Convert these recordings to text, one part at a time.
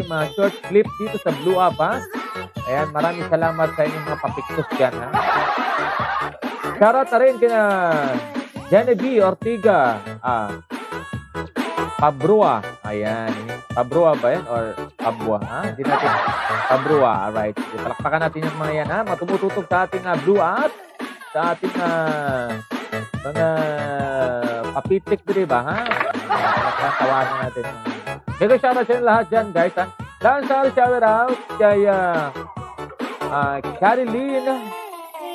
mga short clip dito sa Blue App, ha? Ayan, maraming salamat sa inyong mga papiktos dyan, ha? Shoutout na rin kina Genevieve Ortiga, Pabrua. Ayan. Pabrua ba yan? Or Pabua, ha? Hindi natin. Pabrua. Alright. Palakpakan natin yung mga yan, ha? Matumututok sa ating Blue App. Sa ating mga papitik, diba, ha? Tawanan natin. Mega shoutout sa lahat dyan, guys, ha? Dahil shoutout kay Caroline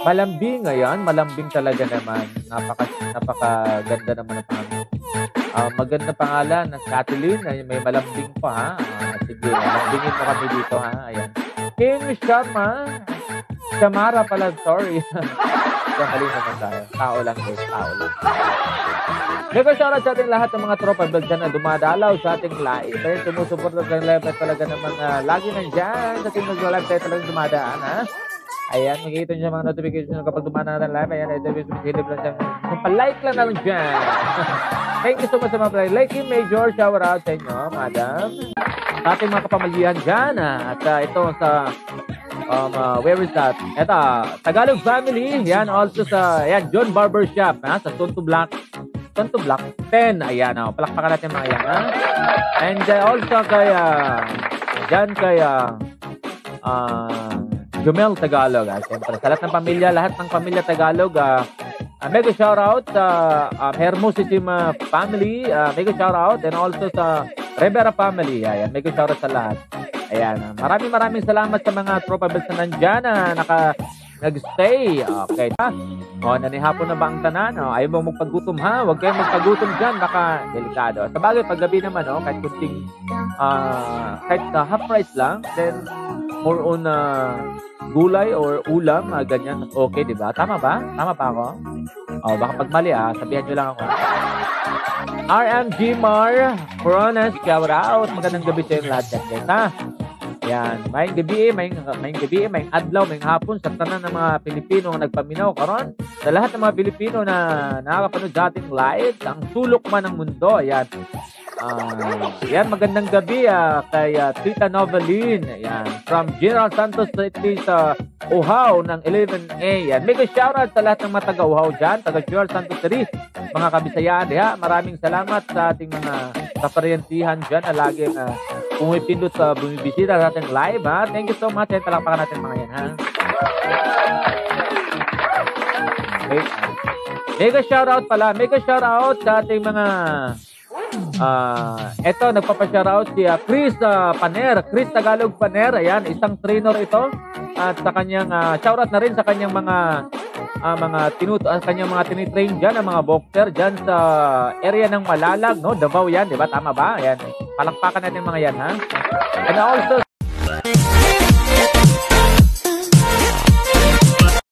Malambing. Ayan. Malambing talaga naman. Napakaganda naman ang pangalan. Maganda pangalan, Kathleen, may malambing pa, ha? Sige, malambingin mo kami dito, ha? Ayan. Kim Sharma, Shamara pala, sorry. Mali naman tayo. Tao lang, guys, tao lang. Mega shoutout sa ating lahat ng mga tropa vlog dyan na dumadalaw sa ating live. Ayun, sumusuporta sa live at talaga namang lagi nandyan sa ating mag-live tayo talagang dumadaan, ha? Ayan, makikita nyo mga notification kapag dumadaan ng live. Ayan, ito yung sumisilip lang dyan. Palike lang na lang dyan. Thank you so much sa mga play. Like you, Major. Shower out sa inyo, madam. Sa ating mga kapamilyahan dyan. At ito sa, where is that? Ito, Tagalog Family. Yan, also sa, yan, John Barbershop. Ha? Sa Tonto Block 10. Ayan, palakpakan natin mga yan. Ha? And also kaya, dyan kaya, Jumel Tagalog. Siyempre, sa lahat ng pamilya, lahat ng pamilya Tagalog, mega shoutout sa Hermosillo family, mega shoutout, and also sa Rivera family. Ayan, mega shoutout sa lahat. Ayan, maraming salamat sa mga tropa bells na nandyan na nag-stay. Okay, ha? O, nanihapon na ba ang tanan? O, ayaw mo magpagutom, ha? Huwag kayong magpagutom dyan, baka delikado. Sa bagay, paggabi naman, kahit kunting, kahit half price lang, then more on gulay or ulam, ganyan, okay, di ba? Tama ba? Tama pa ako? O, baka pag mali, sabihan nyo lang ako. RMG Mar Coronas, shout out. Magandang gabi sa yung lahat yan, guys, ha? Yan, maying gabi, maying adlaw, maying hapon sa tanan ng mga Pilipino na nagpaminaw karon. Sa lahat ng mga Pilipino na nakakapanood sa ating live, ang sulok man ng mundo. Yan. Yan, magandang gabi kay Tita Noveline. Yan, from General Santos City sa Uhaw ng 11A. Yan, mega shoutout sa lahat ng mga taga-Uhaw dyan, taga-General Santos City, mga kabisayaan. Yan, maraming salamat sa ating mga kaparyentihan dyan na laging pumipindot sa bumibisita sa ating live, ha? Thank you so much. Yan, palakpakan natin mga yan, ha? Okay. Mega shoutout pala. Mega shoutout sa ating mga eto, nagpapa-shoutout si Chris Paner. Chris Tagalog Paner. Ayan, isang trainer ito. At sa kanyang, shoutout na rin sa kanyang mga kanyang mga tinitrain dyan, ang mga boxer dyan sa area ng Malalag, no? Davao yan, di ba? Tama ba? Ayan. Palakpakan natin mga yan, ha? And also